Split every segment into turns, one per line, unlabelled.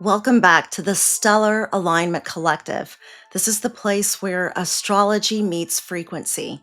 Welcome back to the Stellar Alignment Collective. This is the place where astrology meets frequency.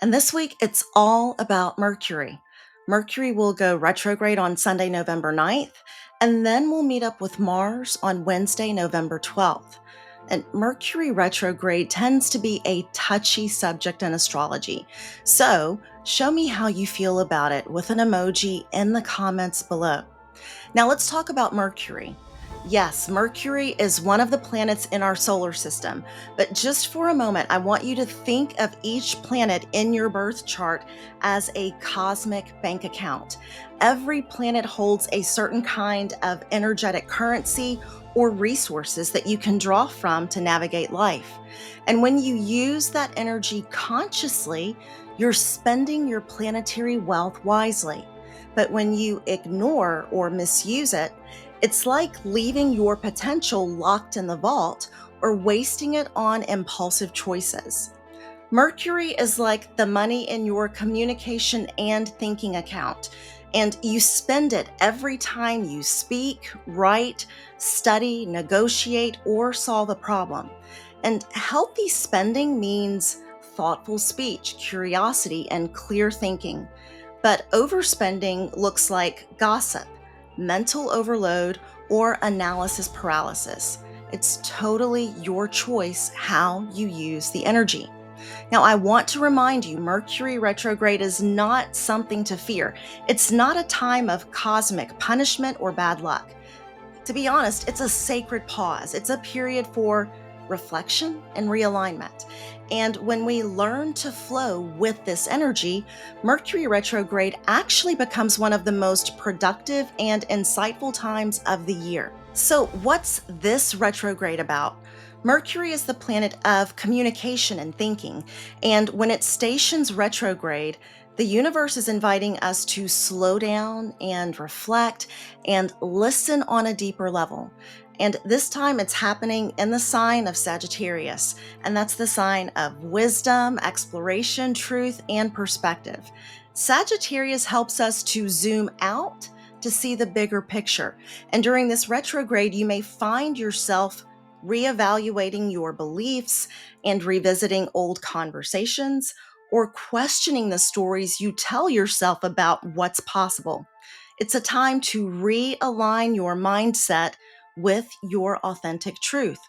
And this week, it's all about Mercury. Mercury will go retrograde on Sunday, November 9th, and then we'll meet up with Mars on Wednesday, November 12th. And Mercury retrograde tends to be a touchy subject in astrology. So, show me how you feel about it with an emoji in the comments below. Now, let's talk about Mercury. Yes, Mercury is one of the planets in our solar system, but just for a moment, I want you to think of each planet in your birth chart as a cosmic bank account. Every planet holds a certain kind of energetic currency or resources that you can draw from to navigate life. And when you use that energy consciously, you're spending your planetary wealth wisely. But when you ignore or misuse it, it's like leaving your potential locked in the vault or wasting it on impulsive choices. Mercury is like the money in your communication and thinking account, and you spend it every time you speak, write, study, negotiate, or solve a problem. And healthy spending means thoughtful speech, curiosity, and clear thinking. But overspending looks like gossip, mental overload, or analysis paralysis. It's totally your choice how you use the energy. Now, I want to remind you Mercury retrograde is not something to fear. It's not a time of cosmic punishment or bad luck. To be honest, it's a sacred pause. It's a period for reflection and realignment. And when we learn to flow with this energy, Mercury retrograde actually becomes one of the most productive and insightful times of the year. So, what's this retrograde about? Mercury is the planet of communication and thinking. And when it stations retrograde, the universe is inviting us to slow down and reflect and listen on a deeper level. And this time it's happening in the sign of Sagittarius, and that's the sign of wisdom, exploration, truth, and perspective. Sagittarius helps us to zoom out to see the bigger picture. And during this retrograde, you may find yourself reevaluating your beliefs and revisiting old conversations or questioning the stories you tell yourself about what's possible. It's a time to realign your mindset with your authentic truth.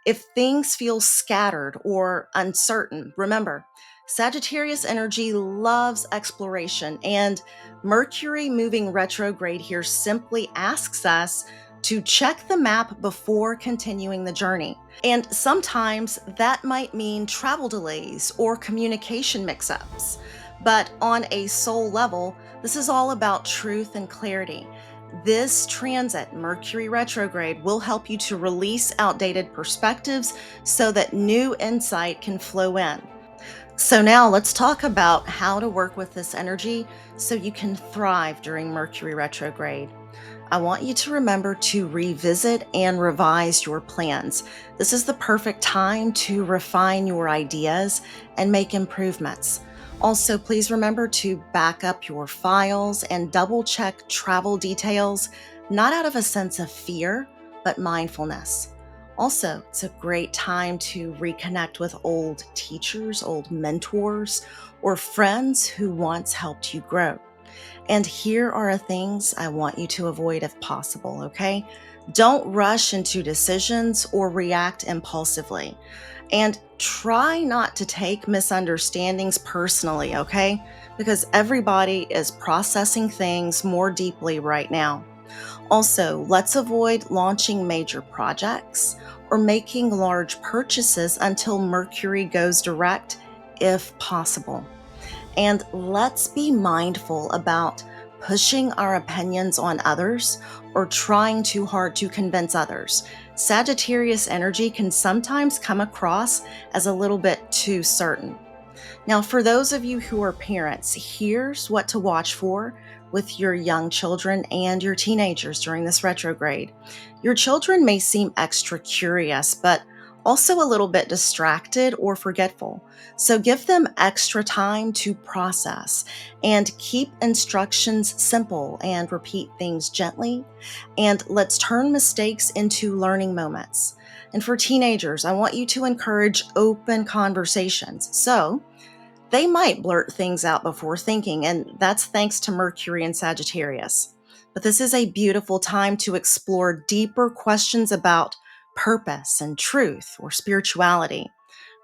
If things feel scattered or uncertain, remember, Sagittarius energy loves exploration, and Mercury moving retrograde here simply asks us to check the map before continuing the journey. And sometimes that might mean travel delays or communication mix ups. But on a soul level, this is all about truth and clarity. This transit, Mercury retrograde, will help you to release outdated perspectives so that new insight can flow in. So, now let's talk about how to work with this energy so you can thrive during Mercury retrograde. I want you to remember to revisit and revise your plans. This is the perfect time to refine your ideas and make improvements. Also, please remember to back up your files and double check travel details, not out of a sense of fear, but mindfulness. Also, it's a great time to reconnect with old teachers, old mentors, or friends who once helped you grow. And here are things I want you to avoid if possible, okay? Don't rush into decisions or react impulsively. And try not to take misunderstandings personally, okay? Because everybody is processing things more deeply right now. Also, let's avoid launching major projects or making large purchases until Mercury goes direct, if possible. And let's be mindful about pushing our opinions on others or trying too hard to convince others. Sagittarius energy can sometimes come across as a little bit too certain. Now, for those of you who are parents, here's what to watch for with your young children and your teenagers during this retrograde. Your children may seem extra curious, but also a little bit distracted or forgetful. So give them extra time to process and keep instructions simple and repeat things gently. And let's turn mistakes into learning moments. And for teenagers, I want you to encourage open conversations. So they might blurt things out before thinking, and that's thanks to Mercury and Sagittarius. But this is a beautiful time to explore deeper questions about purpose and truth or spirituality.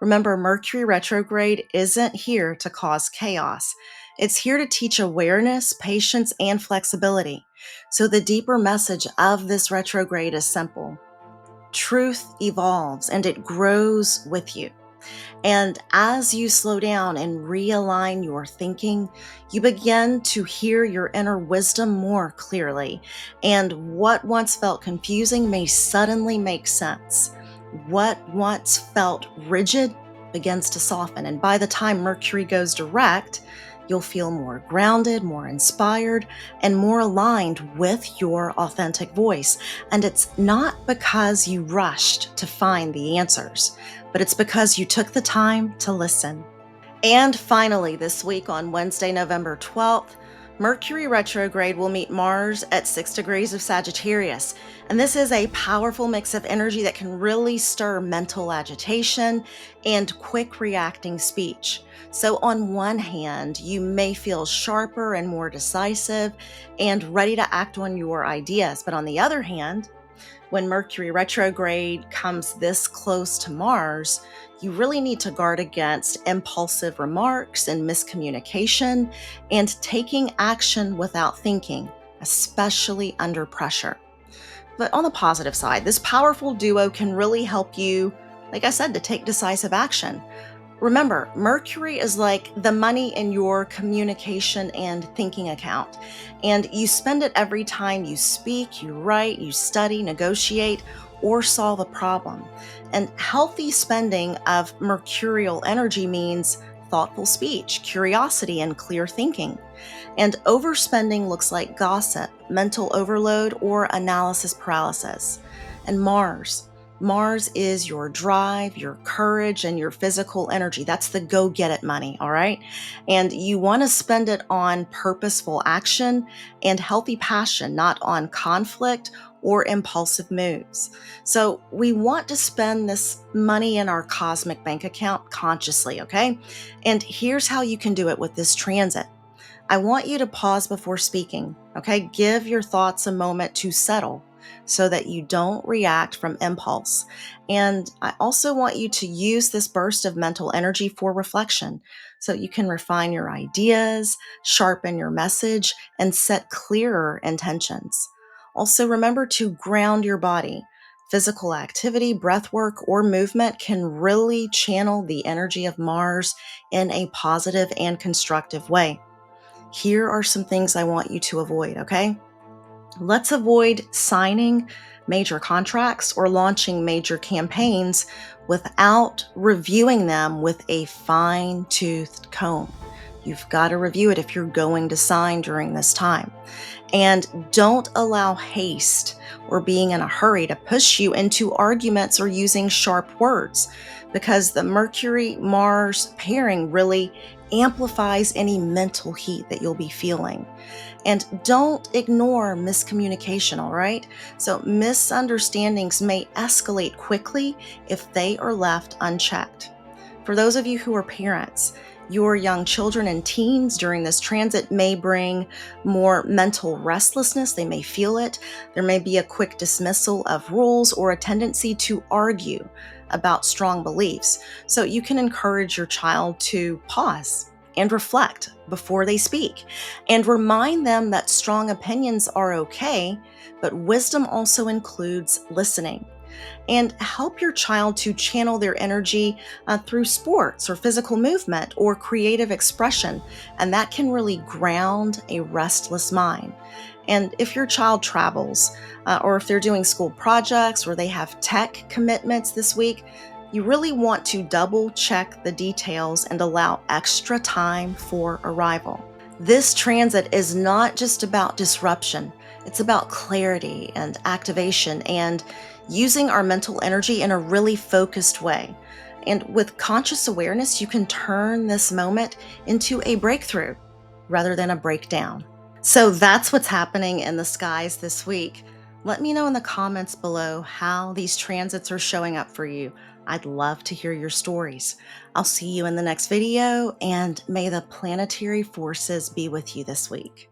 Remember, Mercury retrograde isn't here to cause chaos. It's here to teach awareness, patience, and flexibility. So the deeper message of this retrograde is simple. Truth evolves and it grows with you. And as you slow down and realign your thinking, you begin to hear your inner wisdom more clearly. And what once felt confusing may suddenly make sense. What once felt rigid begins to soften. And by the time Mercury goes direct, you'll feel more grounded, more inspired, and more aligned with your authentic voice. And it's not because you rushed to find the answers, but it's because you took the time to listen. And finally, this week on Wednesday, November 12th, Mercury retrograde will meet Mars at 6 degrees of Sagittarius. And this is a powerful mix of energy that can really stir mental agitation and quick reacting speech. So, on one hand, you may feel sharper and more decisive and ready to act on your ideas. But on the other hand, when Mercury retrograde comes this close to Mars, you really need to guard against impulsive remarks and miscommunication and taking action without thinking, especially under pressure. But on the positive side, this powerful duo can really help you, like I said, to take decisive action. Remember, Mercury is like the money in your communication and thinking account, and you spend it every time you speak, you write, you study, negotiate, or solve a problem. And healthy spending of mercurial energy means thoughtful speech, curiosity, and clear thinking. And overspending looks like gossip, mental overload, or analysis paralysis. And Mars is your drive, your courage, and your physical energy. That's the go get it money, all right? And you want to spend it on purposeful action and healthy passion, not on conflict or impulsive moves. So we want to spend this money in our cosmic bank account consciously, okay? And here's how you can do it with this transit. I want you to pause before speaking, okay? Give your thoughts a moment to settle so that you don't react from impulse. And I also want you to use this burst of mental energy for reflection so you can refine your ideas, sharpen your message, and set clearer intentions. Also, remember to ground your body. Physical activity, breath work, or movement can really channel the energy of Mars in a positive and constructive way. Here are some things I want you to avoid, okay? Let's avoid signing major contracts or launching major campaigns without reviewing them with a fine-toothed comb. You've got to review it if you're going to sign during this time. And don't allow haste or being in a hurry to push you into arguments or using sharp words, because the Mercury Mars pairing really amplifies any mental heat that you'll be feeling. And don't ignore miscommunication, all right? So, misunderstandings may escalate quickly if they are left unchecked. For those of you who are parents, your young children and teens during this transit may bring more mental restlessness. They may feel it. There may be a quick dismissal of rules or a tendency to argue about strong beliefs. So you can encourage your child to pause and reflect before they speak and remind them that strong opinions are okay, but wisdom also includes listening. And help your child to channel their energy through sports or physical movement or creative expression. And that can really ground a restless mind. And if your child travels, or if they're doing school projects or they have tech commitments this week, you really want to double check the details and allow extra time for arrival. This transit is not just about disruption. It's about clarity and activation and using our mental energy in a really focused way. And with conscious awareness, you can turn this moment into a breakthrough rather than a breakdown. So that's what's happening in the skies this week. Let me know in the comments below how these transits are showing up for you. I'd love to hear your stories. I'll see you in the next video, and may the planetary forces be with you this week.